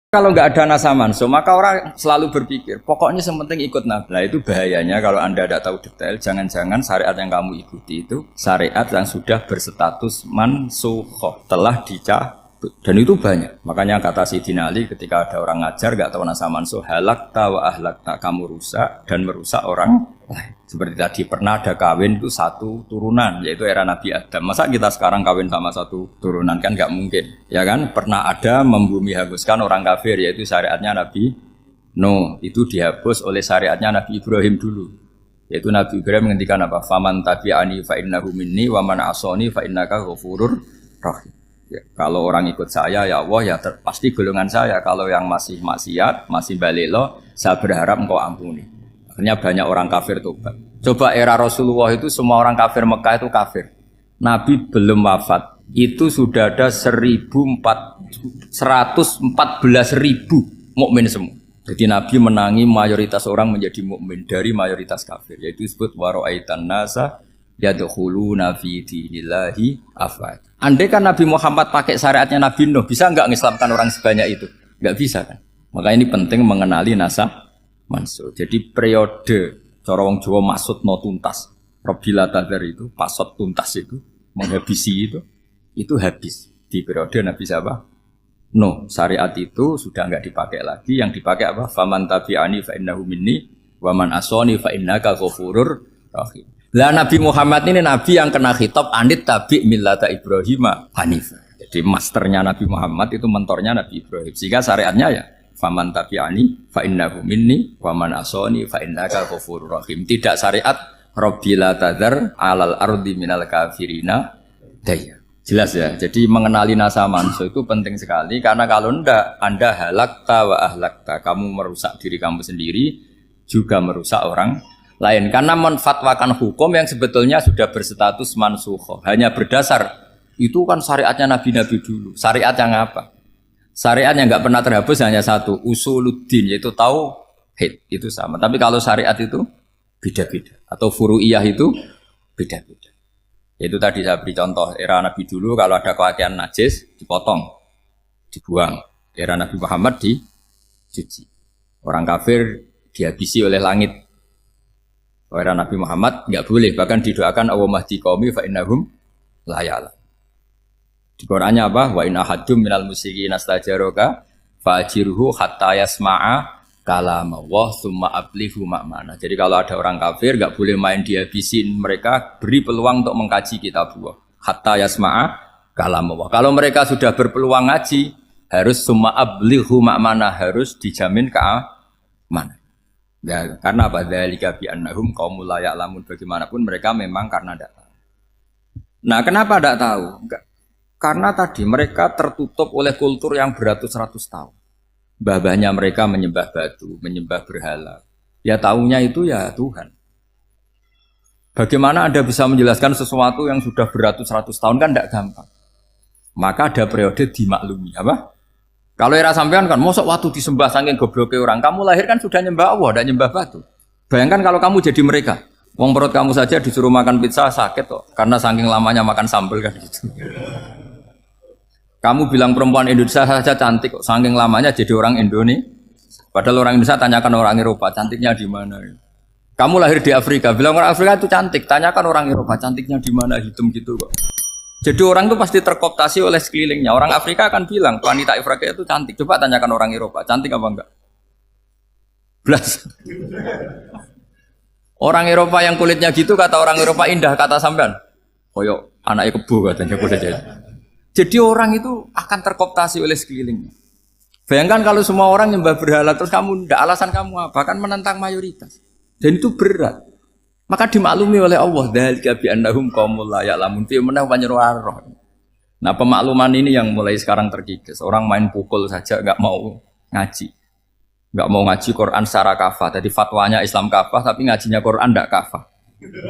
Kalau nggak ada nasa manso, maka orang selalu berpikir, pokoknya sementing ikut Nabi. Nah, itu bahayanya kalau Anda tidak tahu detail, jangan-jangan syariat yang kamu ikuti itu syariat yang sudah berstatus mansukhoh, telah dicabut. Dan itu banyak. Makanya kata Sayyidina Ali ketika ada orang ngajar nggak tahu nasa manso, halakta wa ahlakta, kamu rusak dan merusak orang lain. Seperti tadi pernah ada kawin itu satu turunan, yaitu era Nabi Adam. Masa kita sekarang kawin sama satu turunan, kan nggak mungkin, ya kan? Pernah ada membumi hanguskan orang kafir, yaitu syariatnya Nabi Nuh. Itu dihapus oleh syariatnya Nabi Ibrahim dulu, yaitu Nabi Ibrahim menghentikan apa? Faman tabi'ani fa innahu minni wa man asoni fa innaka ghafurur rahim. Ya, kalau orang ikut saya, ya Allah, ya pasti golongan saya. Kalau yang masih maksiat, masih balelo, saya berharap engkau ampuni. Akhirnya banyak orang kafir tobat. Coba era Rasulullah itu semua orang kafir Mekah itu kafir. Nabi belum wafat, itu sudah ada 114.000 mukmin semua. Jadi Nabi menangi mayoritas orang menjadi mukmin dari mayoritas kafir. Yaitu disebut wara'aitan nasa yadkhuluna fi dinillahi afwaj. Andai kan Nabi Muhammad pakai syariatnya Nabi Nuh, bisa enggak ngislamkan orang sebanyak itu? Enggak bisa kan? Maka ini penting mengenali nasa mansuh. Jadi periode cara wong Jawa maksud no tuntas. Robila tadar itu, pasot tuntas itu, menghabisi itu habis di periode Nabi siapa? No, syariat itu sudah enggak dipakai lagi. Yang dipakai apa? Faman tabi'ani fa innahu minni wa man asoni fa innaka ghafurur rahim. Lah Nabi Muhammad ini nabi yang kena khitab anit tabi' millata Ibrahim hanif. Jadi masternya Nabi Muhammad itu mentornya Nabi Ibrahim. Sehingga syariatnya ya faman tabi'ani fa innahu minni wa man asoni fa innaka ghafurur rahim. Tidak syariat Rabbila tadzar alal ardi minal kafirina daya. Jelas ya. Jadi mengenali nasa manso itu penting sekali karena kalau ndak Anda halakta wa ahlakta, kamu merusak diri kamu sendiri juga merusak orang lain karena menfatwakan hukum yang sebetulnya sudah berstatus mansukh. Hanya berdasar itu kan syariatnya nabi-nabi dulu. Syariat yang apa? Syariat yang enggak pernah terhapus hanya satu, usuluddin, yaitu tauhid, itu sama. Tapi kalau syariat itu beda-beda atau furu'iyah itu beda-beda. Itu tadi saya beri contoh era Nabi dulu kalau ada pakaian najis dipotong, dibuang. Era Nabi Muhammad dicuci. Orang kafir dihabisi oleh langit. Era Nabi Muhammad enggak boleh, bahkan didoakan Allahumma hdi qaumi fa innahum la ya'lamun. Di Qur'annya apa? Wa in ahadum minal musyrikin astajaraka fa'jirhu hatta yasma'a kalamullah tsumma ablihu ma'mana. Jadi kalau ada orang kafir enggak boleh main dihabisin, mereka beri peluang untuk mengkaji kitabullah. Hatta yasma'a kalamullah. Kalau mereka sudah berpeluang ngaji, harus tsumma ablihu ma'mana, harus dijamin keamanan. Ya, karena apa? Dzalika bi annahum qaumul la ya'lamun. Bagaimanapun mereka memang karena tidak tahu. Nah, kenapa tidak tahu? Karena tadi mereka tertutup oleh kultur yang beratus-ratus tahun. Mbah-mbahnya mereka menyembah batu, menyembah berhala. Ya taunya itu ya Tuhan. Bagaimana Anda bisa menjelaskan sesuatu yang sudah beratus-ratus tahun kan tidak gampang. Maka ada periode dimaklumi. Apa? Kalau era sampean kan, mosok waktu disembah saking gobloknya orang. Kamu lahir kan sudah nyembah Allah, tidak nyembah batu. Bayangkan kalau kamu jadi mereka. Wong perut kamu saja disuruh makan pizza sakit kok. Karena saking lamanya makan sambal kan gitu. Kamu bilang perempuan Indonesia saja cantik kok, saking lamanya jadi orang Indonesia. Padahal orang Indonesia tanyakan orang Eropa, cantiknya di mana? Kamu lahir di Afrika, bilang orang Afrika itu cantik, tanyakan orang Eropa, cantiknya di mana? Hitam gitu kok. Jadi orang itu pasti terkooptasi oleh sekelilingnya. Orang Afrika akan bilang wanita Afrika itu cantik. Coba tanyakan orang Eropa, cantik apa enggak? Belas. Orang Eropa yang kulitnya gitu kata orang Eropa indah, kata sampean. Koyok anaknya kebo katanya kuda jadi. Jadi orang itu akan terkooptasi oleh sekelilingnya. Bayangkan kalau semua orang nyembah berhala terus kamu ndak, alasan kamu apa? Kan menentang mayoritas. Dan itu berat. Maka dimaklumi oleh Allah, dzalika bi annahum qaumul la ya'lamun fi manah panyeruarah. Nah, pemakluman ini yang mulai sekarang terkikis. Orang main pukul saja enggak mau ngaji. Enggak mau ngaji Quran secara kafah. Jadi fatwanya Islam kafah tapi ngajinya Quran enggak kafah.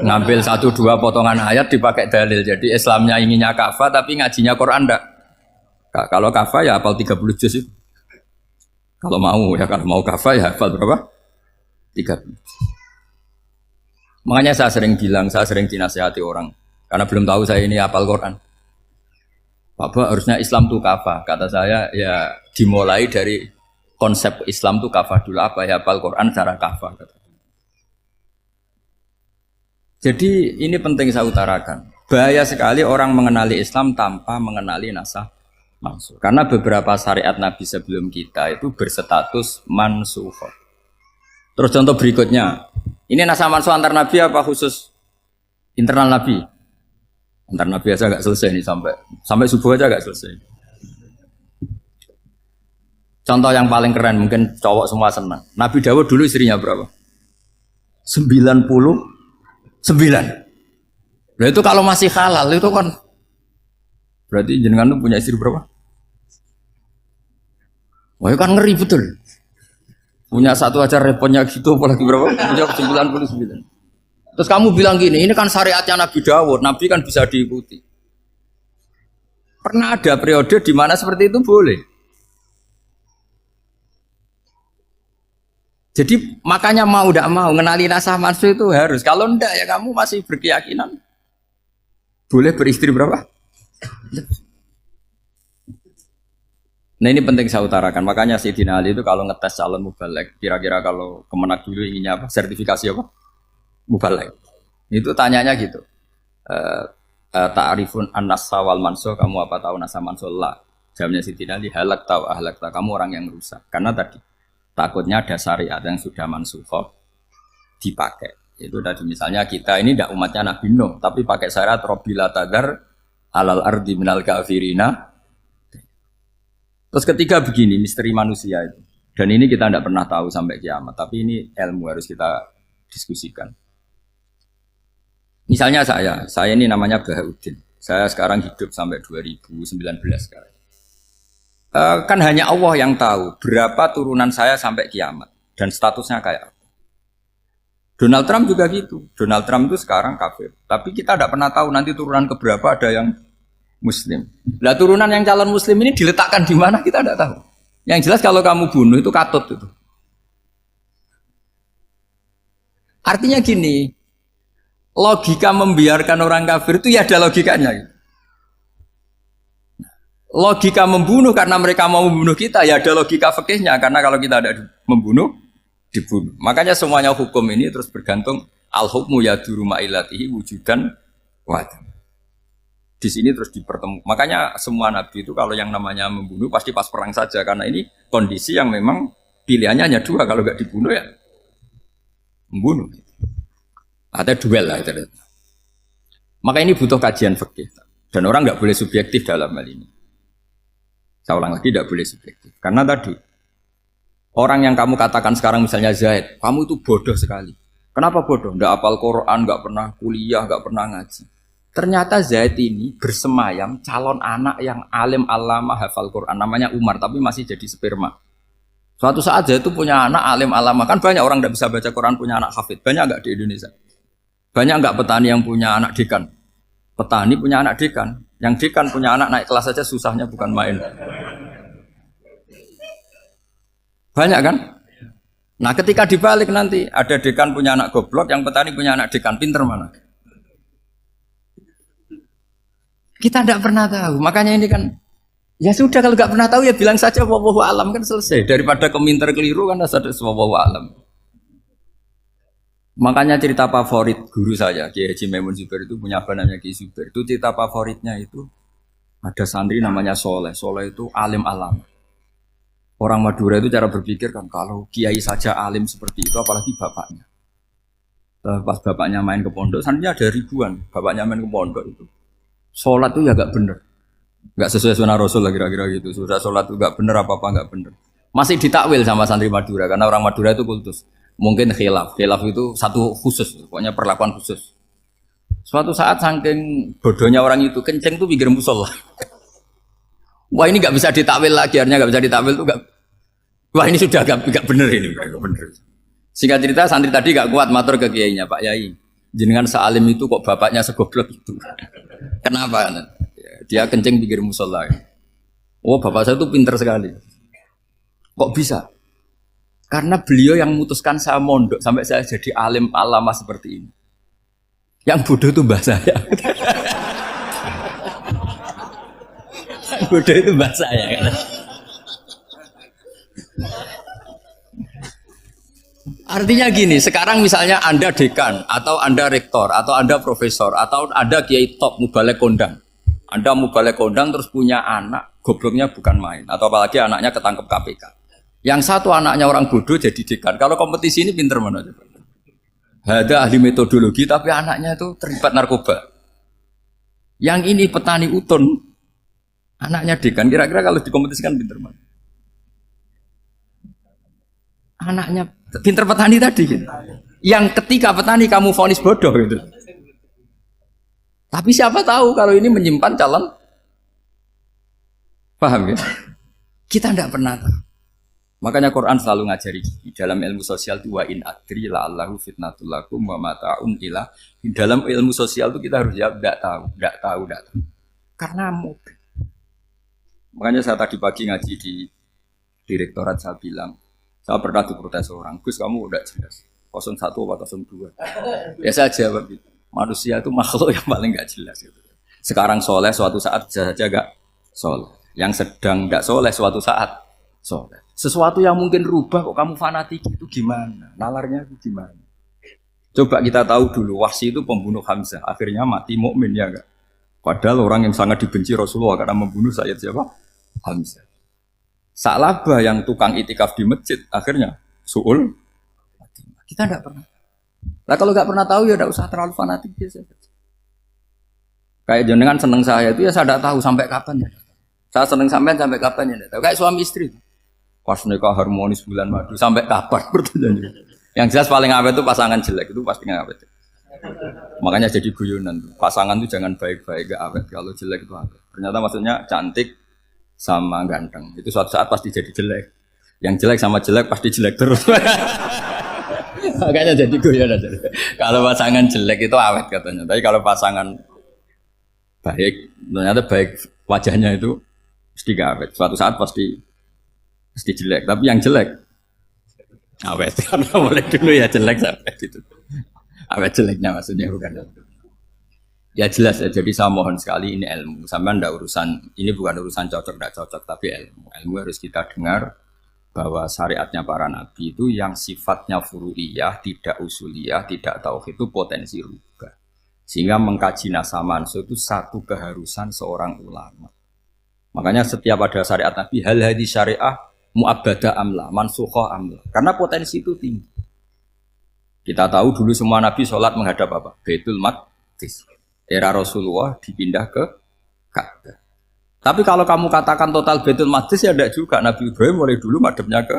Ngambil 1-2 potongan ayat dipakai dalil. Jadi Islamnya inginnya kafah tapi ngajinya Quran enggak. Kalau kafah ya hafal 30 juz itu. Kalau mau ya, kalau mau kafah ya hafal berapa? 30. Makanya saya sering bilang, saya sering dinasihati orang karena belum tahu saya ini hafal Quran. Bapak harusnya Islam itu kafah. Kata saya ya dimulai dari konsep Islam itu kafah dulu apa ya, hafal Quran secara kafah. Jadi ini penting saya utarakan. Bahaya sekali orang mengenali Islam tanpa mengenali nasakh mansukh. Karena beberapa syariat Nabi sebelum kita itu berstatus mansukh. Terus contoh berikutnya, ini nasakh mansukh antar Nabi apa khusus internal Nabi? Antar Nabi aja nggak selesai nih sampai subuh aja nggak selesai. Contoh yang paling keren mungkin cowok semua senang. Nabi Dawud dulu istrinya berapa? 99. Nah itu kalau masih halal itu kan berarti jenengan tuh punya istri berapa? Wah itu kan ngeri betul. Punya satu aja repotnya gitu apalagi berapa? Punya 99. Terus kamu bilang gini, ini kan syariatnya Nabi Dawud, Nabi kan bisa diikuti. Pernah ada periode di mana seperti itu boleh. Jadi makanya mau tidak mau ngenali nasakh mansukh itu harus. Kalau enggak ya kamu masih berkeyakinan boleh beristri berapa? Nah ini penting saya utarakan. Makanya Sayyidina Ali itu kalau ngetes calon mubaligh, kira-kira kalau Kemenak dulu inginnya apa? Sertifikasi apa? Mubaligh. Itu tanyanya gitu. Ta'rifun an-nasakh wal mansukh, kamu apa tahu nasakh mansukh? La. Jawabnya Sayyidina Ali, halak tahu ahlak tahu, kamu orang yang rusak. Karena tadi takutnya ada syariat yang sudah mansukh dipakai. Itu tadi misalnya kita ini tidak umatnya Nabi Nuh, tapi pakai syarat Robbila tagar alal ardi minal kafirina. Terus ketiga begini, misteri manusia itu. Dan ini kita tidak pernah tahu sampai kiamat, tapi ini ilmu harus kita diskusikan. Misalnya saya ini namanya Bahauddin. Saya sekarang hidup sampai 2019 sekarang. Kan hanya Allah yang tahu berapa turunan saya sampai kiamat dan statusnya kayak apa. Donald Trump juga gitu. Donald Trump itu sekarang kafir, tapi kita tidak pernah tahu nanti turunan keberapa ada yang Muslim. Lah turunan yang calon Muslim ini diletakkan di mana kita tidak tahu. Yang jelas kalau kamu bunuh itu katut itu. Artinya gini, logika membiarkan orang kafir itu ya ada logikanya. Logika membunuh karena mereka mau membunuh kita ya ada logika fikihnya, karena kalau kita ada membunuh dibunuh. Makanya semuanya hukum ini terus bergantung al-hukmu yaduru ma'ilatihi wujudan wadam. Di sini terus dipertemukan. Makanya semua nabi itu kalau yang namanya membunuh pasti pas perang saja, karena ini kondisi yang memang pilihannya hanya dua, kalau nggak dibunuh ya membunuh. Ada duel lah itu. Maka ini butuh kajian fikih dan orang nggak boleh subjektif dalam hal ini. Saya ulang lagi, tidak boleh subjektif. Karena tadi, orang yang kamu katakan sekarang misalnya Zaid, kamu itu bodoh sekali. Kenapa bodoh? Nggak hafal Quran, nggak pernah kuliah, nggak pernah ngaji. Ternyata Zaid ini bersemayam calon anak yang alim alama hafal Quran. Namanya Umar, tapi masih jadi sperma. Suatu saat Zaid itu punya anak alim alama. Kan banyak orang nggak bisa baca Quran punya anak hafid. Banyak nggak di Indonesia? Banyak nggak petani yang punya anak dekan? Petani punya anak dekan. Yang dekan punya anak naik kelas saja susahnya bukan main. Banyak kan? Nah ketika dibalik nanti ada dekan punya anak goblok, yang petani punya anak dekan, pinter mana? Kita tidak pernah tahu. Makanya ini kan ya sudah, kalau nggak pernah tahu ya bilang saja wallahu alam, kan selesai. Daripada keminter keliru kan ada wallahu alam. Makanya cerita favorit guru saya, Kiai Haji Maimun Zubair itu punya apa namanya Kiai Zubair. Itu cerita favoritnya itu ada santri namanya Soleh. Soleh itu alim alam. Orang Madura itu cara berpikir kan kalau kiai saja alim seperti itu, apalagi bapaknya. Pas bapaknya main ke pondok, santrinya ada ribuan. Bapaknya main ke pondok itu, sholat itu ya gak bener, gak sesuai sunnah Rasul lah kira-kira gitu. Sudah sholat itu gak bener, apa-apa gak bener. Masih ditakwil sama santri Madura, karena orang Madura itu kultus. Mungkin khilaf itu satu khusus, pokoknya perlakuan khusus. Suatu saat saking bodohnya orang itu, kenceng tuh pinggir musola. Wah ini nggak bisa ditakwil lagi, akhirnya nggak bisa ditakwil tuh nggak. Wah ini sudah nggak bener ini, nggak bener. Singkat cerita santri tadi nggak kuat matur ke kiainya, Pak Yai, jenengan sealim itu kok bapaknya segoblok itu. Kenapa? Dia kencing pinggir musola. Oh bapak saya itu pinter sekali. Kok bisa? Karena beliau yang memutuskan saya mondok sampai saya jadi alim alama seperti ini. Yang bodoh itu mbah saya. Bodoh itu bahasa ya kan. Artinya gini, sekarang misalnya Anda dekan, atau Anda rektor, atau Anda profesor, atau Anda kiai top, mubalek kondang. Anda mubalek kondang terus punya anak, gobloknya bukan main. Atau apalagi anaknya ketangkep KPK. Yang satu anaknya orang bodoh jadi dekan. Kalau kompetisi ini pinter mana coba? Ada ahli metodologi, tapi anaknya itu terlibat narkoba. Yang ini petani utun, anaknya dekan. Kira-kira kalau dikompetisikan pinter mana? Anaknya pinter petani tadi gitu. Yang ketika petani kamu vonis bodoh gitu. Tapi siapa tahu kalau ini menyimpan calon, paham ya? Kita tidak pernah tahu. Makanya Quran selalu ngajari di dalam ilmu sosial itu wa in adri la'allahu fitnatul lakum wa mata'un ila. Di dalam ilmu sosial itu kita harus jawab tidak tahu. Karena mungkin. Makanya saya tadi pagi ngaji di direktorat saya bilang, saya pernah diprotes orang, Gus kamu udah jelas 01 atau 02. Ya saya jawab gitu. Manusia itu makhluk yang paling gak jelas gitu. Sekarang soleh suatu saat bisa saja gak soleh. Yang sedang gak soleh suatu saat soleh. Sesuatu yang mungkin rubah kok kamu fanatik itu gimana? Nalarnya itu gimana? Coba kita tahu dulu Wahsy itu pembunuh Hamzah, akhirnya mati mukmin ya enggak? Padahal orang yang sangat dibenci Rasulullah karena membunuh Sayyid siapa? Hamzah. Sa'labah yang tukang itikaf di masjid akhirnya su'ul. Kita enggak pernah. Nah kalau enggak pernah tahu ya enggak usah terlalu fanatik biasa. Kayak jenengan seneng saya itu ya saya enggak tahu sampai kapan ya. Saya seneng sampean sampai kapan ya enggak tahu. Kayak suami istri. Pas nikah harmonis bulan madu sampai kapan pertanyaannya. Yang jelas paling awet itu pasangan jelek itu pasti nggak awet. Makanya jadi guyonan tuh. Pasangan tuh jangan baik-baik gak awet. Kalau jelek itu awet. Ternyata maksudnya cantik sama ganteng. Itu suatu saat pasti jadi jelek. Yang jelek sama jelek pasti jelek terus. Makanya jadi guyonan. Kalau pasangan jelek itu awet katanya. Tapi kalau pasangan baik, ternyata baik wajahnya itu pasti gak awet. Suatu saat pasti jelek, tapi yang jelek awet karena mulai dulu ya jelek sampai gitu. Awet jeleknya maksudnya bukan. Ya jelas ya. Jadi saya mohon sekali ini ilmu. Sampai ndak urusan ini bukan urusan cocok tidak cocok, tapi ilmu. Ilmu harus kita dengar bahwa syariatnya para nabi itu yang sifatnya furu'iyah, tidak usuliyah, tidak tauhid itu potensi rubah. Sehingga mengkaji nasab mansukh itu satu keharusan seorang ulama. Makanya setiap ada syariat nabi hal hadis syariah mu'abbadah amla, mansukhoh amla. Karena potensi itu tinggi. Kita tahu dulu semua nabi sholat menghadap apa? Baitul Maqdis. Era Rasulullah dipindah ke Ka'bah. Tapi kalau kamu katakan total Baitul Maqdis ya tidak juga. Nabi Ibrahim mulai dulu madhabnya ke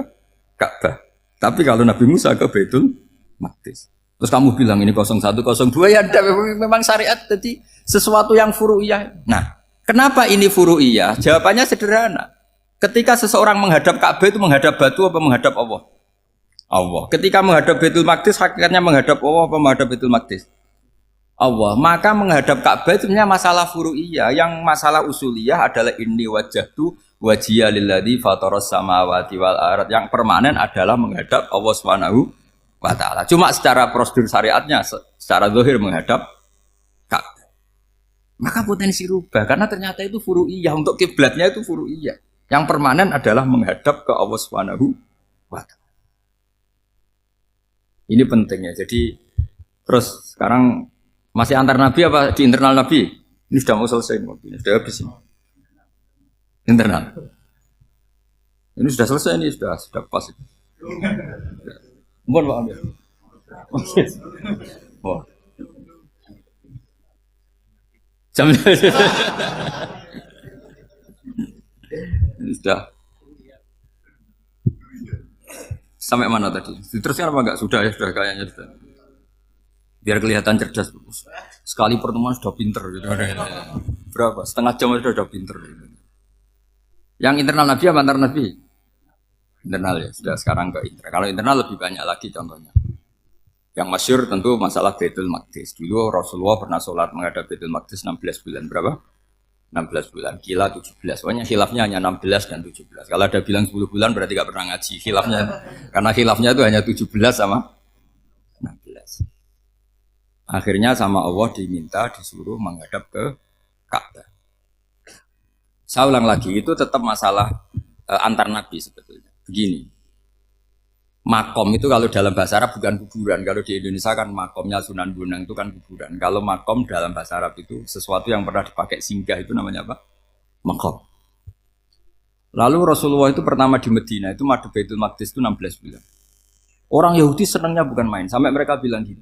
Ka'bah. Tapi kalau Nabi Musa ke Baitul Maqdis. Terus kamu bilang ini 01, 02 ya ada memang syariat jadi sesuatu yang furu'iyah. Nah, kenapa ini furu'iyah? Jawabannya sederhana. Ketika seseorang menghadap Ka'bah itu menghadap batu apa menghadap Allah? Allah. Ketika menghadap Baitul Maqdis hakikatnya menghadap Allah apa menghadap Baitul Maqdis? Allah. Maka menghadap Ka'bah itu sebenarnya masalah furu'iyah. Yang masalah usuliyah adalah inni wajjahtu wajhiya lilladzi fataras samawati wal ardh. Yang permanen adalah menghadap Allah Subhanahu wa taala. Cuma secara prosedur syariatnya secara zahir menghadap Ka'bah. Maka potensi rubah karena ternyata itu furu'iyah, untuk kiblatnya itu furu'iyah. Yang permanen adalah menghadap ke Allah Subhanahu wa taala. Ini pentingnya. Jadi terus sekarang masih antar nabi apa di internal nabi? Ini sudah mau selesai, ini sudah habis ini. Internal. Ini sudah selesai, ini sudah pas. Mohon Pak ambil. Oh. Jam ini sudah sampai mana tadi? Diteruskan apa enggak? Sudah ya, sudah kayaknya sudah. Biar kelihatan cerdas. Sekali pertemuan sudah pinter gitu. Berapa? Setengah jam sudah pinter. Yang internal nabi apa antar nabi? Internal ya, sudah sekarang ke internal. Kalau internal lebih banyak lagi contohnya. Yang masyhur tentu masalah Baitul Maqdis. Dulu Rasulullah pernah sholat menghadap Baitul Maqdis 16 bulan. Berapa? 16 bulan, kila 17. Pokoknya khilafnya hanya 16 dan 17. Kalau ada bilang 10 bulan berarti gak pernah ngaji. Khilafnya, karena khilafnya itu hanya 17 sama 16. Akhirnya sama Allah diminta, disuruh menghadap ke Ka'bah. Saya ulang lagi, itu tetap masalah antar nabi sebetulnya. Begini, Makom itu kalau dalam bahasa Arab bukan kuburan. Kalau di Indonesia kan makomnya Sunan Bonang itu kan kuburan. Kalau makom dalam bahasa Arab itu sesuatu yang pernah dipakai singgah itu namanya apa? Makom. Lalu Rasulullah itu pertama di Medina itu madhep Baitul Maqdis itu 16 bulan. Orang Yahudi senangnya bukan main. Sampai mereka bilang gini,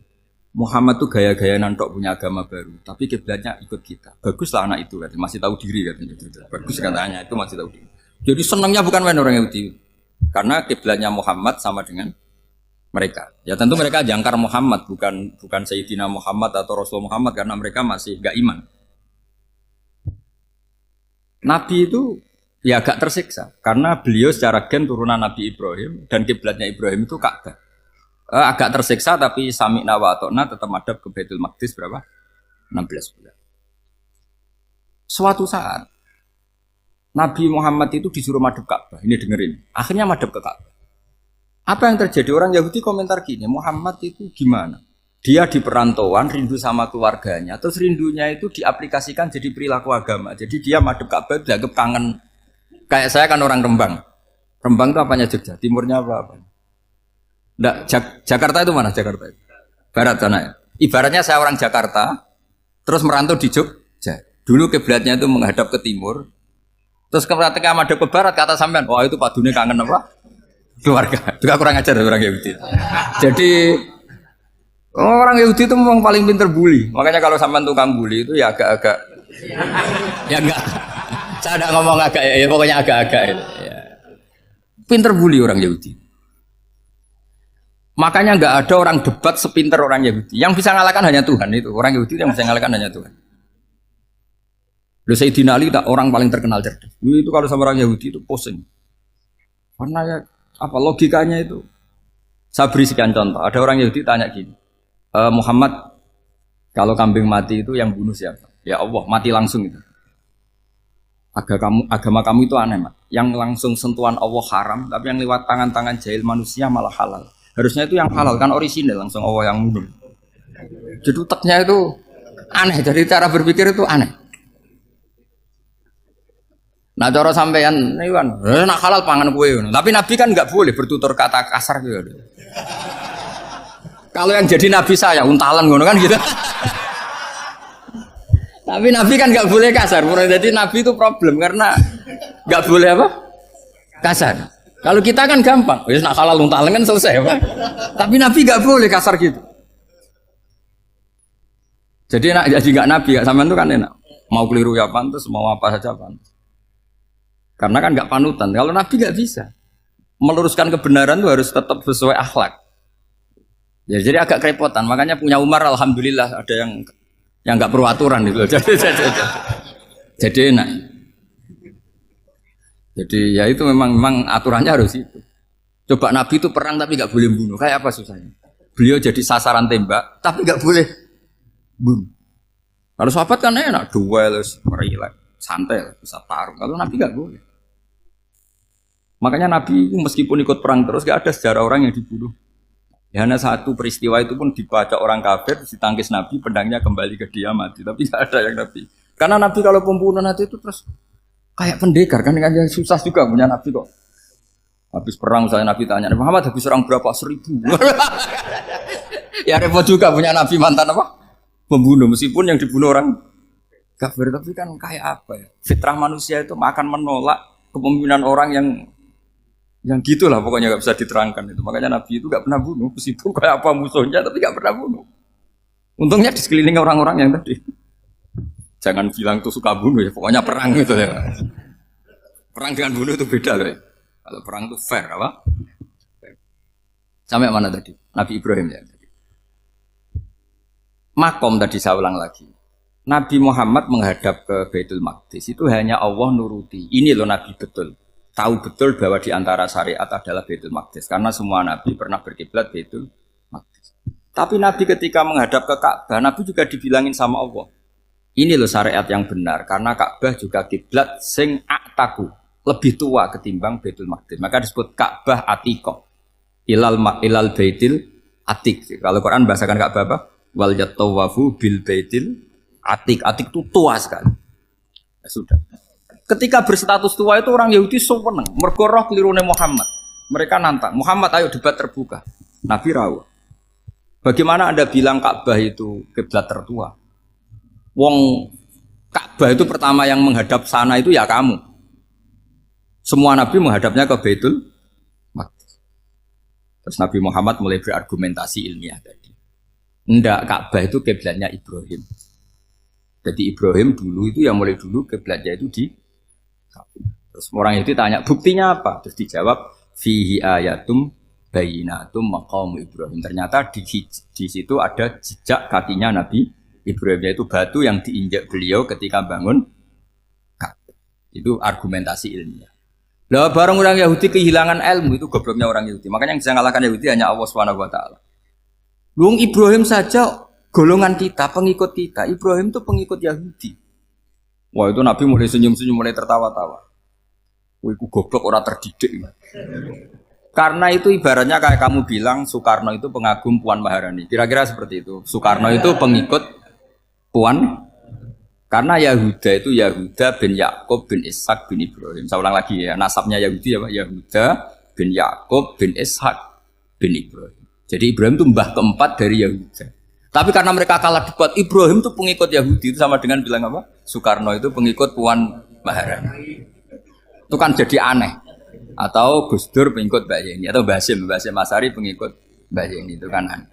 Muhammad tuh gaya-gaya nantok punya agama baru. Tapi kiblatnya ikut kita. Baguslah anak itu katanya. Masih tahu diri katanya. Bagus katanya itu masih tahu diri. Jadi senangnya bukan main orang Yahudi. Karena kiblatnya Muhammad sama dengan mereka. Ya tentu mereka jangkar Muhammad, bukan Sayyidina Muhammad atau Rasul Muhammad karena mereka masih gak iman. Nabi itu ya agak tersiksa karena beliau secara gen turunan Nabi Ibrahim dan kiblatnya Ibrahim itu Ka'bah. Agak tersiksa tapi sami'na wa ata'na tetap madhab ke Baitul Maqdis berapa? 16 bulan. Suatu saat Nabi Muhammad itu disuruh madhab Ka'bah. Ini dengerin. Akhirnya madhab ke Ka'bah. Apa yang terjadi? Orang Yahudi komentar gini, Muhammad itu gimana? Dia di perantauan, rindu sama keluarganya. Terus rindunya itu diaplikasikan jadi perilaku agama. Jadi dia madhab Ka'bah dianggap kangen. Kayak saya kan orang Rembang. Rembang itu apanya Jogja? Timurnya apa? Nggak, Jakarta itu mana Jakarta itu? Barat sana ya? Ibaratnya saya orang Jakarta, terus merantau di Jogja. Dulu kiblatnya itu menghadap ke timur. Terus ketika madhab ke barat kata sampean, wah itu padune kangen apa? Keluarga. Juga kurang ajar orang Yahudi. Jadi orang Yahudi itu memang paling pinter bully. Makanya kalau sampean tukang bully itu ya agak-agak ya enggak. Saya enggak ngomong agak ya pokoknya agak-agak ya. Pinter bully orang Yahudi. Makanya enggak ada orang debat sepinter orang Yahudi. Yang bisa ngalahkan hanya Tuhan itu. Orang Yahudi yang bisa ngalahkan hanya Tuhan. Lalu Sayyidina Ali orang paling terkenal cerdas. Itu kalau sama orang Yahudi itu pusing. Karena ya apa logikanya itu? Saya beri sekian contoh. Ada orang Yahudi tanya gini, Muhammad, kalau kambing mati itu yang bunuh siapa? Ya Allah, mati langsung itu. Agama kamu itu aneh, Mak. Yang langsung sentuhan Allah haram, tapi yang lewat tangan-tangan jahil manusia malah halal. Harusnya itu yang halal kan orisinil langsung Allah yang bunuh. Jadi utaknya itu aneh. Jadi cara berpikir itu aneh. Nah cara sampean ini kan, nak halal pangan kue. Tapi Nabi kan nggak boleh bertutur kata kasar gitu. Kalau yang jadi Nabi saya untalan ngono kan gitu. Tapi Nabi kan nggak boleh kasar. Jadi Nabi itu problem karena nggak boleh apa? Kasar. Kalau kita kan gampang, wis nak halal untalan kan selesai apa? Tapi Nabi nggak boleh kasar gitu. Jadi nak jadi nggak Nabi, nggak sampean itu kan enak. Mau keliru ya pantas, mau apa saja pantas. Karena kan nggak panutan. Kalau Nabi nggak bisa meluruskan kebenaran itu harus tetap sesuai akhlak. Ya, jadi agak kerepotan. Makanya punya Umar, alhamdulillah ada yang nggak perlu aturan itu. Jadi enak. Jadi ya itu memang aturannya harus itu. Coba Nabi itu perang tapi nggak boleh bunuh. Kayak apa susahnya? Beliau jadi sasaran tembak tapi nggak boleh bunuh. Kalau sahabat kan enak, duel, relax, santai, bisa tarung. Kalau Nabi nggak boleh. Makanya Nabi meskipun ikut perang terus gak ada sejarah orang yang dibunuh. Ya, hanya satu peristiwa itu pun dibaca orang kafir, ditangkis Nabi, pedangnya kembali ke dia mati. Tapi gak ada yang Nabi. Karena Nabi kalau pembunuh nanti itu terus kayak pendekar kan susah juga punya Nabi kok. Habis perang saya Nabi tanya, Muhammad habis perang berapa? 1000. Ya repot juga punya Nabi mantan apa? Pembunuh meskipun yang dibunuh orang kafir. Tapi kan kayak apa ya? Fitrah manusia itu akan menolak kepemimpinan orang yang gitulah pokoknya nggak bisa diterangkan itu. Makanya Nabi itu nggak pernah bunuh meskipun kayak apa musuhnya tapi nggak pernah bunuh. Untungnya di sekeliling orang-orang yang tadi. Jangan bilang tuh suka bunuh ya, pokoknya perang gitu ya. Perang dengan bunuh itu beda loh ya. Kalau perang itu fair apa? Sampai mana tadi? Nabi Ibrahim ya. Makom tadi saya ulang lagi. Nabi Muhammad menghadap ke Baitul Maqdis itu hanya Allah nuruti. Ini loh Nabi betul. Tahu betul bahwa di antara syariat adalah Baitul Maqdis karena semua nabi pernah berkiblat Baitul Maqdis. Tapi Nabi ketika menghadap ke Ka'bah, Nabi juga dibilangin sama Allah. Ini loh syariat yang benar karena Ka'bah juga kiblat sing aktaku, lebih tua ketimbang Baitul Maqdis. Maka disebut Ka'bah Atiqah. Ilal Baitil Atiq. Kalau Quran bahasakan Ka'bah apa? Wal yatawafu bil Baitil Atiq. Atiq itu tua sekali. Ya sudah. Ketika berstatus tua itu orang Yahudi seneng, mergo roh kelirune Muhammad. Mereka nantang, Muhammad ayo debat terbuka. Nabi rawuh. Bagaimana Anda bilang Ka'bah itu kiblat tertua? Wong Ka'bah itu pertama yang menghadap sana itu ya kamu. Semua Nabi menghadapnya ke Baitul Maqdis. Terus Nabi Muhammad mulai berargumentasi ilmiah tadi. Enggak, Ka'bah itu kiblatnya Ibrahim. Jadi Ibrahim dulu itu yang mulai dulu kiblatnya itu di Ka'bah. Terus orang itu tanya, buktinya apa? Terus dijawab, fihi ayatum bayinatum maqam Ibrahim. Ternyata di situ ada jejak kakinya Nabi Ibrahim, yaitu batu yang diinjak beliau ketika bangun Ka'bah. Itu argumentasi ilmiah. Lah barang orang Yahudi kehilangan ilmu, itu gobloknya orang Yahudi. Makanya yang bisa mengalahkan Yahudi hanya Allah Subhanahu wa taala. Luang Ibrahim saja golongan kita, pengikut kita. Ibrahim itu pengikut Yahudi. Wah, itu Nabi mulai senyum-senyum, mulai tertawa-tawa. Wah, itu goblok, orang terdidik. Karena itu ibaratnya kayak kamu bilang Soekarno itu pengagum Puan Maharani. Kira-kira seperti itu. Soekarno itu pengikut Puan. Karena Yahuda itu Yahuda bin Yakub bin Ishak bin Ibrahim. Saya ulang lagi ya, nasabnya Yahudi ya Pak. Yahuda bin Yakub bin Ishak bin Ibrahim. Jadi Ibrahim itu mbah keempat dari Yahuda. Tapi karena mereka kalah debat, Ibrahim itu pengikut Yahudi. Itu sama dengan bilang apa? Soekarno itu pengikut Puan Maharani. Itu kan jadi aneh. Atau Gus Dur pengikut Mbak Yeni. Atau Basim Asari pengikut Mbak Yeni. Itu kan aneh.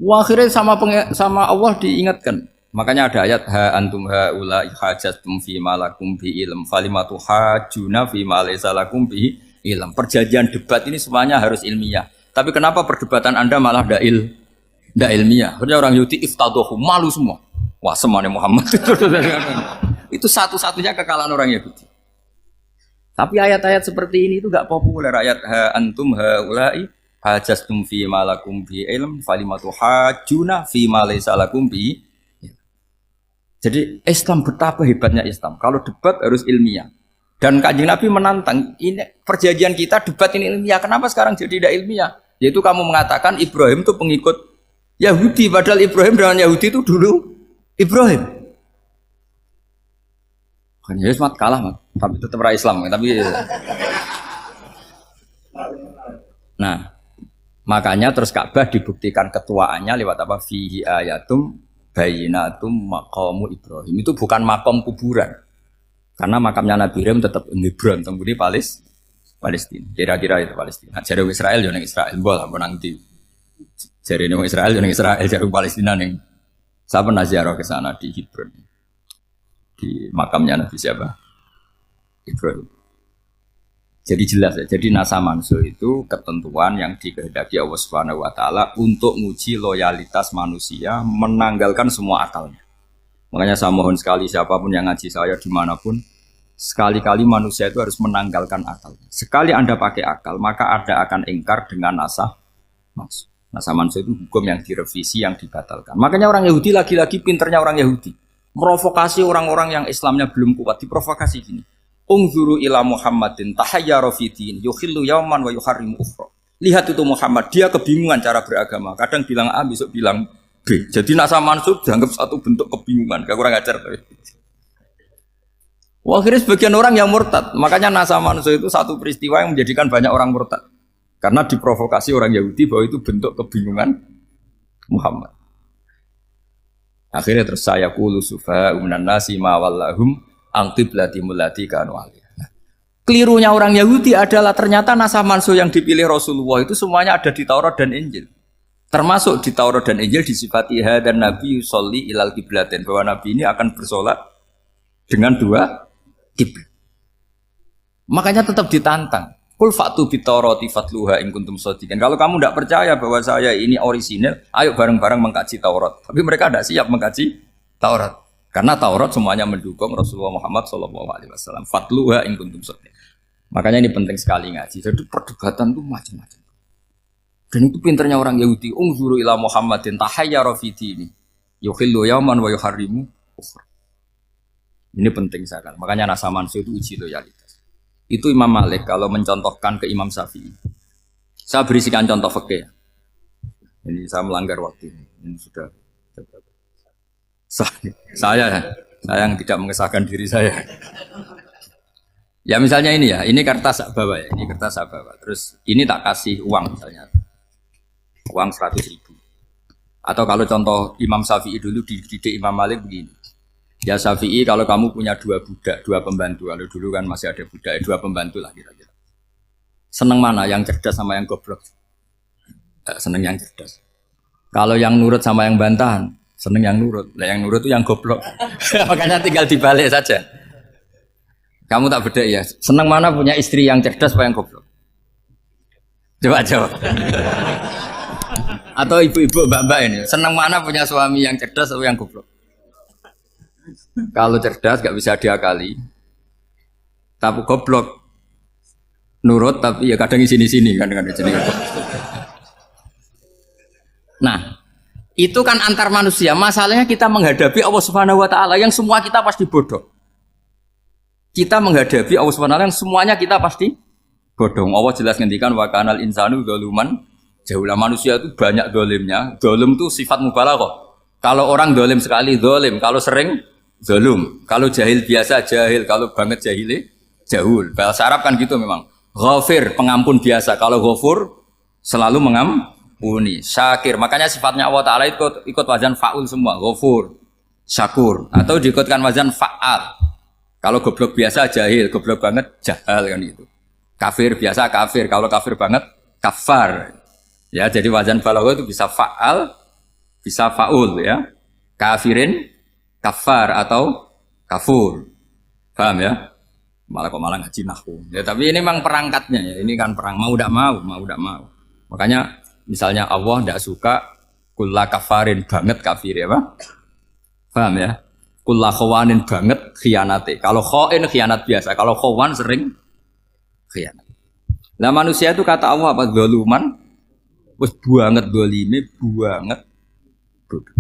Wah, akhirnya sama Allah diingatkan. Makanya ada ayat ha antum haula hajjatum fi malakum bi ilm falimatu hajuna fi ma laysa lakum bi ilm. Perjanjian debat ini semuanya harus ilmiah. Tapi kenapa perdebatan Anda malah ndak ilmiah? Harusnya orang Yahudi iftadohu, malu semua. Wah, semuanya Muhammad. Itu satu-satunya kekalahan orang Yahudi. Tapi ayat-ayat seperti ini itu enggak populer. Ayat ha antum haula hajjatum fi malakum bi ilm falimatu hajuna fi ma laysa lakum bi. Jadi Islam betapa hebatnya Islam. Kalau debat harus ilmiah. Dan Kanjeng Nabi menantang, ini perjanjian kita debat ini ilmiah. Kenapa sekarang jadi tidak ilmiah? Yaitu kamu mengatakan Ibrahim itu pengikut Yahudi. Padahal Ibrahim dengan Yahudi itu dulu Ibrahim. Kan Yesus kalah, tapi tetap rakyat Islam. Tapi nah, makanya terus Ka'bah dibuktikan ketuaannya lewat apa? Fihi ayatum bayinatum maqamu Ibrahim. Itu bukan makam kuburan. Karena makamnya Nabi Ibrahim tetap di Hebron, tempat di Palestina. Kira-kira itu Palestina. Jadi Israel yo ning Israel, bola menang di. Jadi ning Israel yo ning Israel, jadi Palestina ning. Saya pernah ziarah ke sana di Hebron. Di makamnya Nabi siapa? Ibrahim. Jadi jelas ya. Jadi nasa manso itu ketentuan yang dikehendaki Allah Subhanahu wa taala untuk menguji loyalitas manusia, menanggalkan semua akalnya. Makanya saya mohon sekali siapapun yang ngaji saya dimanapun, sekali-kali manusia itu harus menanggalkan akal. Sekali Anda pakai akal, maka Anda akan ingkar dengan nasa manso. Nasa manso itu hukum yang direvisi, yang dibatalkan. Makanya orang Yahudi lagi-lagi pinternya orang Yahudi. Merovokasi orang-orang yang Islamnya belum kuat, diprovokasi gini. Ungzuru ila Muhammadin tahayyara fi din yukhillu yawman wa yuharrimu ukhra. Lihat itu Muhammad, dia kebingungan cara beragama. Kadang bilang A, besok bilang B. Jadi nasa mansub dianggap satu bentuk kebingungan. Gak kurang ajar. Wah, akhirnya sebagian orang yang murtad. Makanya nasa mansub itu satu peristiwa yang menjadikan banyak orang murtad. Karena diprovokasi orang Yahudi bahwa itu bentuk kebingungan Muhammad. Akhirnya terus saya qulu sufa minan nasi ma wallahum angqiblatimul lati kanu alaiha. Kelirunya orang Yahudi adalah ternyata nasa mansuh yang dipilih Rasulullah itu semuanya ada di Taurat dan Injil. Termasuk di Taurat dan Injil disifati dan Nabi yusolli ilal kiblatin, bahwa Nabi ini akan bersolat dengan dua kiblat. Makanya tetap ditantang. Qul fa'tu bitaurati fatluha in kuntum shadiqin. Kalau kamu tidak percaya bahwa saya ini orisinil, ayo bareng-bareng mengkaji Taurat. Tapi mereka tidak siap mengkaji Taurat. Karena Taurat semuanya mendukung Rasulullah Muhammad SAW. Fatluha in kuntum shadiqin. Makanya ini penting sekali ngaji. Jadi perdebatan itu macam-macam. Dan itu pinternya orang Yahudi. Ungzuru ila Muhammadin tahayyara fi dini yukhillu yawman wa yuharrimu ukhra. Ini penting sekali. Makanya nasa mansuh itu uji loyalitas. Itu Imam Malik kalau mencontohkan ke Imam Syafi'i. Saya berisikan contoh fikih. Ini saya melanggar waktu ini. Ini sudah saya yang tidak mengesahkan diri saya. Ya misalnya ini ya, ini kertas sak bawa ya, ini kertas sak bawa. Terus ini tak kasih uang misalnya, uang 100.000. Atau kalau contoh Imam Syafi'i dulu dididik Imam Malik begini. Ya Syafi'i kalau kamu punya dua budak, dua pembantu, kalau dulu kan masih ada budak, dua pembantu lah kira-kira. Seneng mana, yang cerdas sama yang goblok? Seneng yang cerdas. Kalau yang nurut sama yang bantahan, seneng yang nurut. Nah, yang nurut itu yang goblok. Makanya tinggal dibalik saja. Kamu tak beda ya. Seneng mana punya istri yang cerdas apa yang goblok? Coba jawab. Atau ibu-ibu mbak-mbak ini, seneng mana punya suami yang cerdas atau yang goblok? Kalau cerdas gak bisa diakali. Tapi goblok nurut tapi ya kadang di sini-sini kadang-kadang sini. Nah, itu kan antar manusia. Masalahnya kita menghadapi Allah Subhanahu wa taala yang semua kita pasti bodoh. Kita menghadapi Allah Subhanahu wa taala yang semuanya kita pasti bodoh. Allah jelas ngendikan wa kanal insanu dzaluman jauhlah, manusia itu banyak dolimnya. Dolim itu sifat mubalaghah. Kalau orang dolim sekali dolim, kalau sering zalum, kalau jahil biasa jahil, kalau banget jahili jahul. Bahasa Arab kan gitu memang. Ghafir, pengampun biasa. Kalau ghafur selalu mengampuni. Syakir, makanya sifatnya Allah Ta'ala ikut wazan fa'ul semua. Ghafur, syakur. Atau diikutkan wazan fa'al. Kalau goblok biasa jahil, goblok banget jahal kan itu. Kafir biasa kafir, kalau kafir banget kafar. Ya, jadi wazan balagha itu bisa fa'al, bisa fa'ul ya. Kafirin, kafar atau kafur. Paham ya? Malah kok malah ngaji nahwu. Ya tapi ini memang perangkatnya ya. Ini kan perang mau tidak mau. Makanya misalnya Allah tidak suka kulla kafarin banget kafir ya, Pak. Paham ya? Kulla khawanin banget khianate. Kalau khain khianat biasa, kalau khawan sering khianat. Nah manusia itu kata Allah apa? Zaluman. Wes banget dolime, banget bodoh.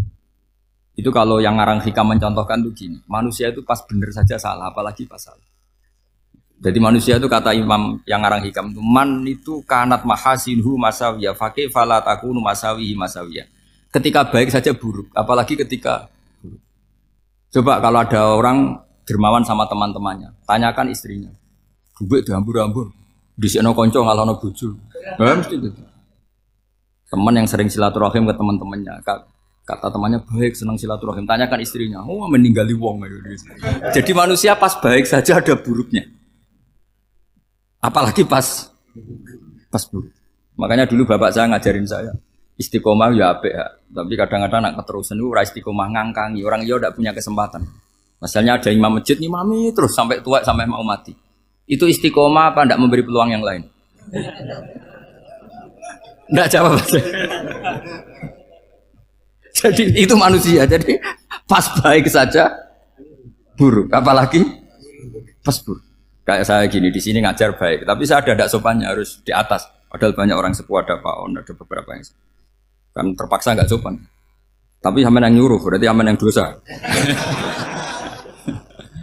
Itu kalau yang ngarang hikam mencontohkan tuh gini, manusia itu pas bener saja salah, apalagi pas salah. Jadi manusia itu kata Imam yang ngarang hikam itu, man itu kanat mahasinhu masawiyah, fakih fala takunu masawihi masawiyah. Ketika baik saja buruk, apalagi ketika buruk. Coba kalau ada orang dermawan sama teman-temannya, tanyakan istrinya. Duit dihambur-hambur, disikno konco ngalono bojo. Mesti itu. Teman yang sering silaturahim ke teman-temannya, kata temannya baik, senang silaturahim, tanyakan istrinya, oh meninggali wong. Jadi manusia pas baik saja ada buruknya. Apalagi pas buruk. Makanya dulu bapak saya ngajarin saya istiqomah ya apik ya. Tapi kadang-kadang nak keterusan itu ora istiqomah ngangkangi, orang dia tidak punya kesempatan. Misalnya ada imam masjid ngimami terus sampai tua sampai mau mati. Itu istiqomah apa tidak memberi peluang yang lain? Tidak jawab. Jadi itu manusia. Jadi pas baik saja buruk, apalagi pas buruk. Kayak saya gini di sini ngajar baik, tapi saya ada sopannya harus di atas. Padahal banyak orang sepuh, ada Pak On, ada beberapa yang kan terpaksa nggak sopan. Tapi sama yang nyuruh, berarti sama yang dosa.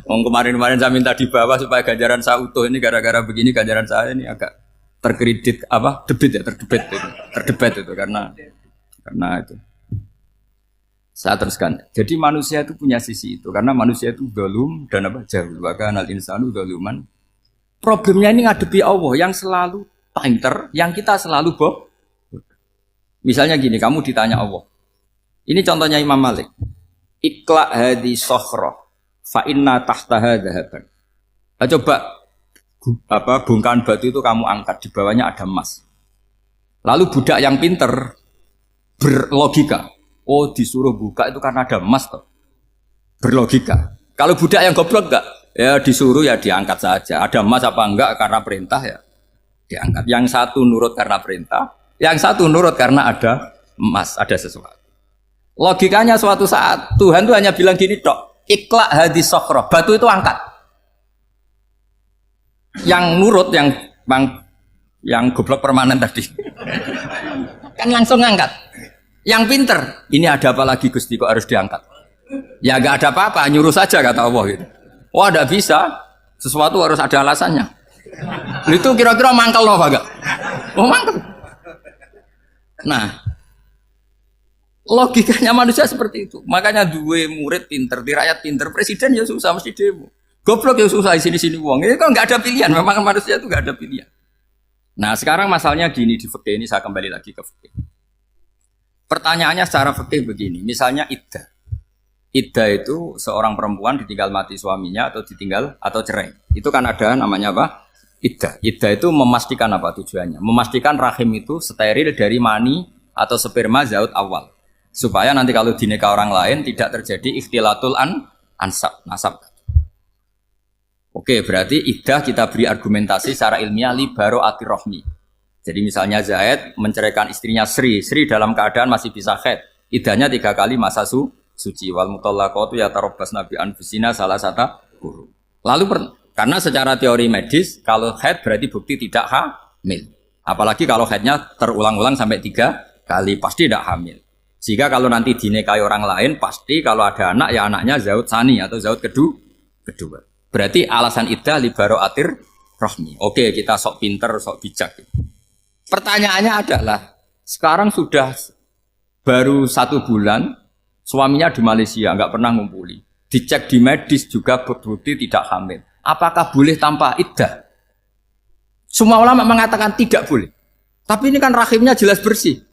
Kemarin-kemarin saya minta di bawah supaya ganjaran saya utuh, ini gara-gara begini ganjaran saya ini agak terkredit apa terdebat itu karena itu. Saya teruskan. Jadi manusia itu punya sisi itu karena manusia itu dzalum dan apa jahul. Wa kanal insanu dzaluman. Problemnya ini ngadepi Allah yang selalu pinter, yang kita selalu bohong. Misalnya gini, kamu ditanya Allah. Ini contohnya Imam Malik. Ikla hadi sokhroh fa inna tahtaha dhahaban. Coba bongkahan batu itu kamu angkat, di bawahnya ada emas. Lalu budak yang pinter berlogika, oh disuruh buka itu karena ada emas toh. Berlogika. Kalau budak yang goblok enggak, ya disuruh ya diangkat saja. Ada emas apa enggak karena perintah ya diangkat. Yang satu nurut karena perintah, yang satu nurut karena ada emas, ada sesuatu. Logikanya suatu saat Tuhan tuh hanya bilang gini tok, ikla hadis sokhroh, batu itu angkat. Yang nurut yang goblok permanen tadi kan langsung ngangkat. Yang pinter, ini ada apa lagi Gusti kok harus diangkat? Ya gak ada apa-apa, nyuruh saja kata Allah gitu. Wah tidak bisa, sesuatu harus ada alasannya. Itu kira-kira mangkel loh agak. Oh mangkel. Nah, logikanya manusia seperti itu. Makanya dua murid pinter, di rakyat pinter, presiden ya susah mesti demo. Goblok ya susah sini wong. Ini kan nggak ada pilihan. Memang manusia itu nggak ada pilihan. Nah sekarang masalahnya gini di fikih ini saya kembali lagi ke fikih. Pertanyaannya secara fikih begini. Misalnya iddah. Iddah itu seorang perempuan ditinggal mati suaminya atau ditinggal atau cerai. Itu kan ada namanya apa? Iddah. Iddah itu memastikan apa tujuannya? Memastikan rahim itu steril dari mani atau sperma zaut awal. Supaya nanti kalau dinikah orang lain tidak terjadi ikhtilatul nasab. Oke, berarti iddah kita beri argumentasi secara ilmiah li baro'atir rohmi. Jadi misalnya Zaid menceraikan istrinya Sri dalam keadaan masih bisa haid. Iddahnya 3 kali masa suci. Wal mutallaqatu yatarabbasna bi anfusina salah satu guru. Lalu karena secara teori medis kalau haid berarti bukti tidak hamil. Apalagi kalau haidnya terulang-ulang sampai 3 kali pasti tidak hamil. Sehingga kalau nanti dinikahi orang lain pasti kalau ada anak ya anaknya zaud sani atau zaud kedua. Berarti alasan iddah li baro'atir rohmi. Oke, kita sok pinter, sok bijak. Pertanyaannya adalah, sekarang sudah baru 1 bulan, suaminya di Malaysia, nggak pernah ngumpuli. Dicek di medis juga berbukti tidak hamil. Apakah boleh tanpa iddah? Semua ulama mengatakan tidak boleh. Tapi ini kan rahimnya jelas bersih.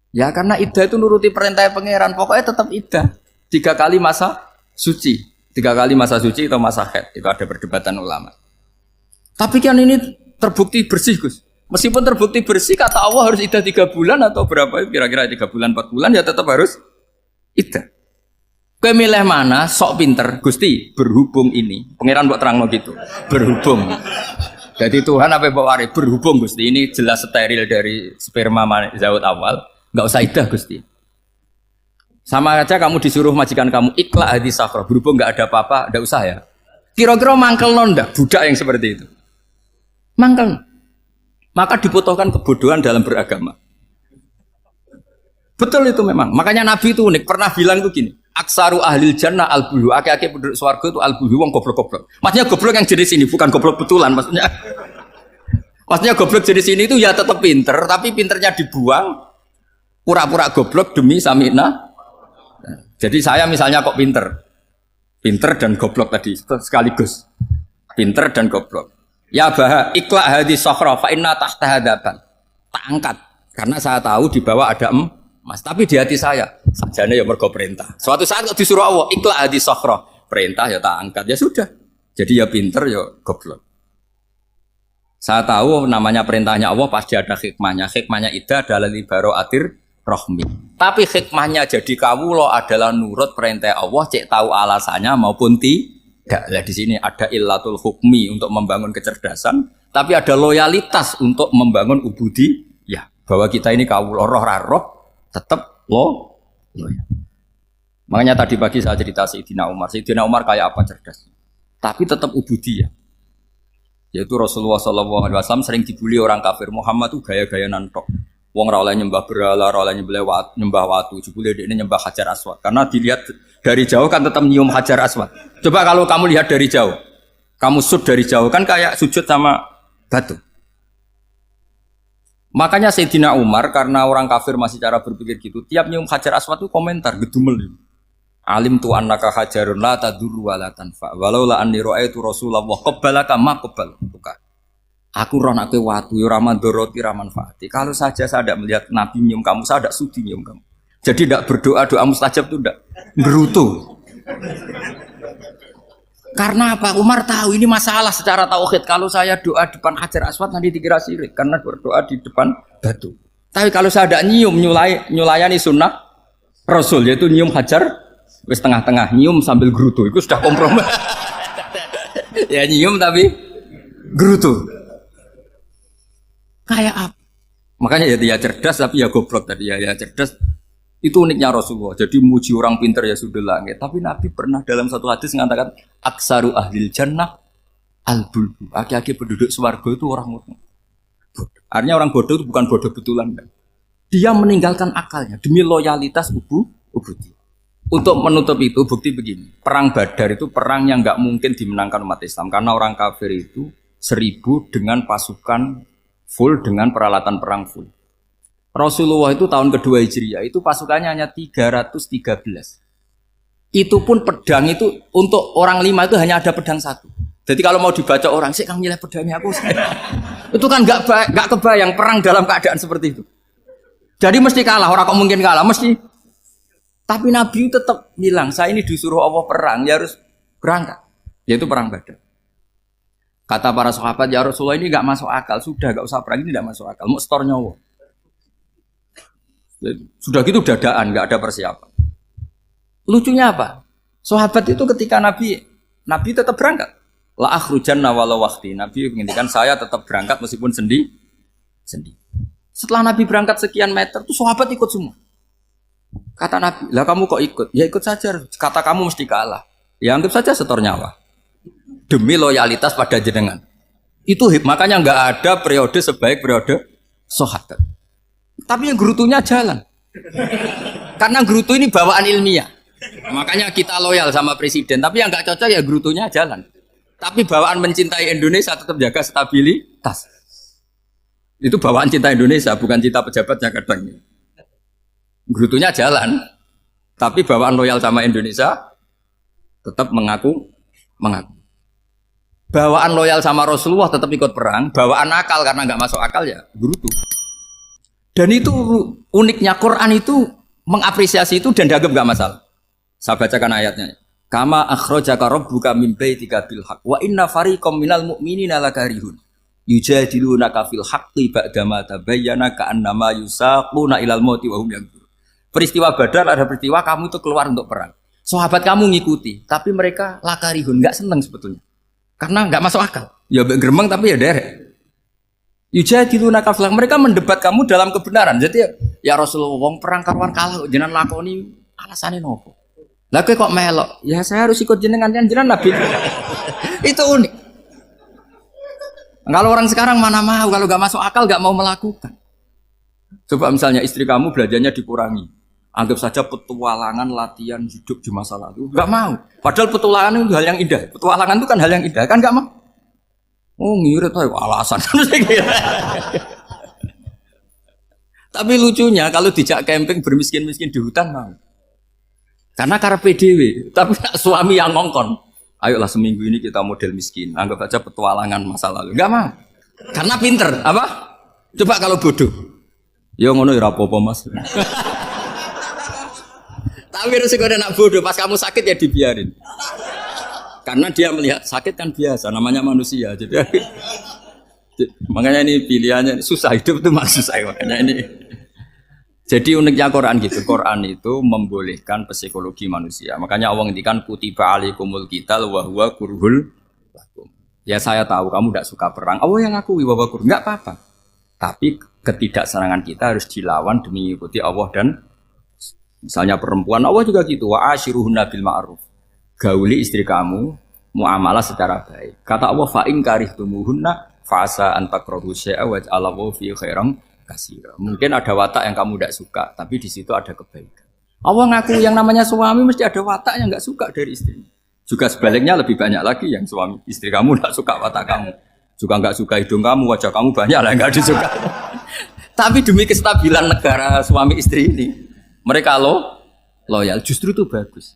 Ya karena iddah itu nuruti perintah pangeran, pokoknya tetap iddah. 3 kali masa suci. 3 kali masa suci atau masa haid. Itu ada perdebatan ulama. Tapi kan ini terbukti bersih, Gus. Meskipun terbukti bersih, kata Allah harus iddah 3 bulan atau berapa? Kira-kira 3 bulan, 4 bulan, ya tetap harus iddah. Kowe milih mana? Sok pinter, Gusti. Berhubung ini. Pangeran mbok terangno gitu. Berhubung. Jadi Tuhan apa mbok wari? Berhubung, Gusti. Ini jelas steril dari sperma zaut awal. Enggak usah iddah, Gusti. Sama aja kamu disuruh majikan kamu ikhla hadis sakhra, berhubung nggak ada apa-apa, nggak usah ya. Kira-kira mangkel nonda budak yang seperti itu. Mangkel. Maka dibutuhkan kebodohan dalam beragama. Betul itu memang. Makanya Nabi itu unik, pernah bilang itu gini, aksaru ahlil jannah al-bulu, aki-aki penduduk swarga itu al-bulu, wong goblok-goblok. Maksudnya goblok yang jenis ini, bukan goblok betulan maksudnya. Maksudnya goblok jenis ini itu ya tetap pinter, tapi pinternya dibuang, pura-pura goblok demi samina. Jadi saya misalnya kok pinter dan goblok tadi sekaligus, pinter dan goblok. Ya bah, ikhla hadis sokhro, fa inna tahta hadapan. Tak angkat, karena saya tahu di bawah ada emas. Tapi di hati saya, sajane ya mergo perintah. Suatu saat kok disuruh Allah, ikhla hadis sokhro, perintah ya tak angkat, ya sudah. Jadi ya pinter ya goblok. Saya tahu namanya perintahnya Allah pasti ada hikmahnya. Hikmahnya iddah adalah libaro'atir rohmi. Tapi hikmahnya jadi kawula adalah nurut perintah Allah, cek tahu alasannya maupun tidak. Lah di sini ada illatul hukmi untuk membangun kecerdasan, tapi ada loyalitas untuk membangun ubudi. Ya, bahwa kita ini kawula roh tetap loyal. Makanya tadi pagi saya cerita Sayyidina Umar. Sayyidina Umar kayak apa cerdas, tapi tetap ubudi ya. Yaitu Rasulullah SAW sering dibully orang kafir. Muhammad tuh gaya-gaya nantok. Wong ra oleh nyembah berhala, ra oleh nyembah watu, jebule dekne nyembah Hajar Aswad. Karena dilihat dari jauh kan tetap nyium Hajar Aswad. Coba kalau kamu lihat dari jauh, kamu sujud dari jauh kan kayak sujud sama batu. Makanya Sayyidina Umar karena orang kafir masih cara berpikir gitu, tiap nyium Hajar Aswad itu komentar gedumel. Alim tu annaka hajarun la tadurru wa la tanfa. Walau la anni ra'aitu Rasulullah qabbalaka ma qabbaltuka. Aku roh nak watu, raman doroti, raman fati. Kalau saja saya tidak melihat Nabi nyium kamu, saya tidak sudi nyium kamu. Jadi tidak berdoa, doa mustajab itu tidak gerutu. Karena apa? Umar tahu ini masalah secara tauhid. Kalau saya doa depan Hajar Aswad nanti dikira syirik karena berdoa di depan batu. Tapi kalau saya tidak nyium, nyulayani sunnah Rasul, yaitu nyium Hajar, wis tengah-tengah nyium sambil gerutu, itu sudah kompromi. Ya nyium tapi gerutu. Kayak apa? Makanya ya cerdas tapi ya goblok tadi ya cerdas. Itu uniknya Rasulullah. Jadi muji orang pintar ya sudah langit. Tapi Nabi pernah dalam satu hadis mengatakan aksaru ahlil jannah al-bulbu. Aki-aki penduduk swarga itu orang bodoh. Artinya orang bodoh itu bukan bodoh betulan. Dia meninggalkan akalnya demi loyalitas ubudi. Untuk menutup itu bukti begini. Perang Badar itu perang yang nggak mungkin dimenangkan umat Islam karena orang kafir itu 1000 dengan pasukan full dengan peralatan perang full. Rasulullah itu tahun kedua Hijriah itu pasukannya hanya 313. Itu pun pedang itu untuk orang 5 itu hanya ada pedang 1. Jadi kalau mau dibaca orang, sih kamu nilai pedangnya aku. Itu kan nggak kebayang perang dalam keadaan seperti itu. Jadi mesti kalah, orang kok mungkin kalah, mesti. Tapi Nabi tetap bilang, saya ini disuruh Allah perang, ya harus berangkat. Yaitu perang Badar. Kata para sahabat, ya Rasulullah ini nggak masuk akal, sudah nggak usah perang, ini nggak masuk akal, mau setor nyawa. Sudah gitu dadaan, nggak ada persiapan. Lucunya apa? Sahabat itu ketika Nabi tetap berangkat. La akhrujanna walau waqti. Nabi menginginkan saya tetap berangkat meskipun sendi. Setelah Nabi berangkat sekian meter, tuh sahabat ikut semua. Kata Nabi, lah kamu kok ikut? Ya ikut saja. Kata kamu mesti kalah. Ya anggap saja setor nyawa. Demi loyalitas pada jenengan. Itu makanya nggak ada periode sebaik periode sahabat. Tapi yang gerutunya jalan. Karena gerutu ini bawaan ilmiah. Makanya kita loyal sama presiden, tapi yang nggak cocok ya gerutunya jalan. Tapi bawaan mencintai Indonesia tetap jaga stabilitas. Itu bawaan cinta Indonesia, bukan cinta pejabatnya kadang. Gerutunya jalan, tapi bawaan loyal sama Indonesia tetap mengaku. Bawaan loyal sama Rasulullah tetap ikut perang, bawaan akal karena nggak masuk akal ya gerutu. Dan itu uniknya Quran itu mengapresiasi itu dan dianggap nggak masalah. Saya bacakan ayatnya. Kama akhrajaka rabbuka min baitika bil haqq wa inna fariqam minal mu'minina lakarihun yujadilunaka fil haqqi ba'dama tabayyana ka'annama yusaquna ilal mauti wa hum yanzurun. Peristiwa Badar ada peristiwa kamu itu keluar untuk perang. Sahabat kamu ngikuti, tapi mereka lakarihun, enggak senang sebetulnya. Karena enggak masuk akal. Ya geremeng tapi ya derek. Yujadilunaka fil haqq, mereka mendebat kamu dalam kebenaran. Jadi ya Rasulullah wong perang karuan kalah jenengan lakoni alasane nopo? Lah kok melok? Ya saya harus ikut jenengan Nabi. Itu unik. Kalau orang sekarang mana mau, kalau gak masuk akal gak mau melakukan. Coba misalnya istri kamu belajarnya dikurangi. Anggap saja petualangan latihan hidup di masa lalu. Gak mau. Padahal petualangan itu hal yang indah. Petualangan itu kan hal yang indah. Kan gak mau. Oh ngirit aja alasan. Tapi lucunya kalau dijak camping bermiskin-miskin di hutan mau. Karena karpe dhewe, tapi suami yang ngongkon. Ayolah seminggu ini kita model miskin, anggap aja petualangan masa lalu. Enggak mau. Karena pinter, apa? Coba kalau bodoh. Ya ngono ya apa-apa Mas. Tapi resiko anak bodoh, pas kamu sakit ya dibiarin. Karena dia melihat sakit kan biasa, namanya manusia. Jadi makanya ini pilihannya susah, hidup itu masih susah makanya ini. Jadi uniknya Quran gitu, Quran itu membolehkan psikologi manusia. Makanya Allah ngendikan kutiba alaikumul qital wa huwa kurhul lakum. Ya saya tahu kamu tidak suka perang. Allah yang ngakui bahwa kurhul enggak apa-apa. Tapi ketidaksenangan kita harus dilawan demi mengikuti Allah dan misalnya perempuan Allah juga gitu. Wa ashiruhunna bil ma'ruf. Gauli istri kamu muamalah secara baik. Kata Allah fa in karihtumuhunna fa asa an takrahu syai'a wa ja'alallahu fi khairan kasira. Mungkin ada watak yang kamu tidak suka, tapi di situ ada kebaikan. Allah ngaku yang namanya suami mesti ada watak yang nggak suka dari istri. Juga sebaliknya lebih banyak lagi yang suami istri kamu tidak suka watak kamu, juga nggak suka hidung kamu, wajah kamu banyak lah nggak disuka. Tapi demi kestabilan negara suami istri ini, mereka loyal. Justru itu bagus.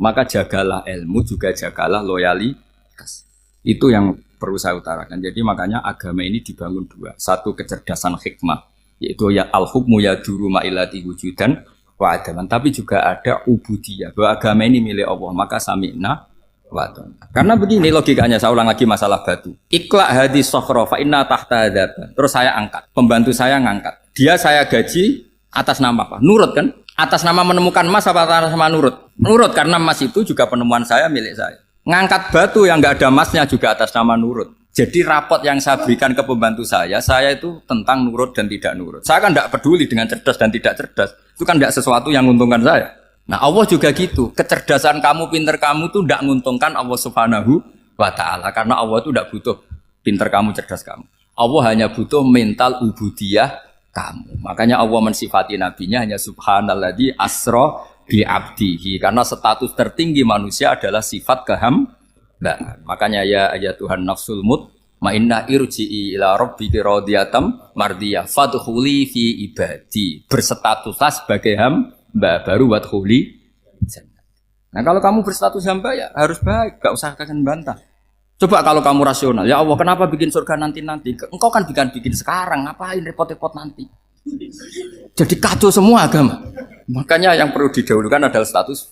Maka jagalah ilmu, juga jagalah loyalitas. Itu yang perlu saya utarakan. Jadi makanya agama ini dibangun dua. Satu kecerdasan hikmah, yaitu ya al-hukmu yaduru ma'ilati wujudan wa adaman. Tapi juga ada ubudiyah, bahwa agama ini milik Allah. Maka sami'na wa ata'na. Karena begini logikanya, saya ulang lagi masalah batu. Ikla hadis sokhro fa inna tahta hadaba. Terus saya angkat, pembantu saya ngangkat. Dia saya gaji atas nama apa? Nurut kan? Atas nama menemukan emas apa atas nama nurut? Nurut, karena emas itu juga penemuan saya, milik saya. Ngangkat batu yang nggak ada emasnya juga atas nama nurut. Jadi rapot yang saya berikan ke pembantu saya itu tentang nurut dan tidak nurut. Saya kan tidak peduli dengan cerdas dan tidak cerdas. Itu kan tidak sesuatu yang menguntungkan saya. Nah Allah juga gitu. Kecerdasan kamu, pinter kamu itu tidak menguntungkan Allah Subhanahu wa Ta'ala. Karena Allah itu tidak butuh pinter kamu, cerdas kamu. Allah hanya butuh mental ubudiyah kamu. Makanya Allah mensifati nabinya hanya subhanalladzi asra bi abdihi, karena status tertinggi manusia adalah sifat kehambaan. Makanya ya Tuhan nafsul mutmainnah irji'i ila rabbiki radhiyatam mardiyah fadkhuli fi ibadi. Berstatuslah sebagai hamba baru wadkhuli jannah. Nah kalau kamu berstatus hamba ya harus baik, gak usah kalian bantah. Coba kalau kamu rasional, ya Allah kenapa bikin surga nanti-nanti? Engkau kan bikin sekarang, ngapain repot-repot nanti? Jadi kacau semua agama. Makanya yang perlu didahulukan adalah status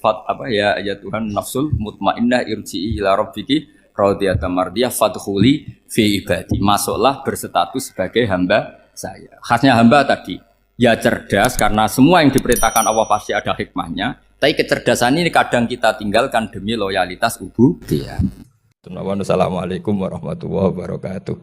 ya Tuhan nafsul mutmainnah irji'i ila rabbiki radiyatan mardiyah fadkhuli fi ibadi. Masuklah berstatus sebagai hamba saya. Khasnya hamba tadi ya cerdas karena semua yang diperintahkan Allah pasti ada hikmahnya. Tapi kecerdasan ini kadang kita tinggalkan demi loyalitas ubudiyah. Assalamualaikum warahmatullahi wabarakatuh.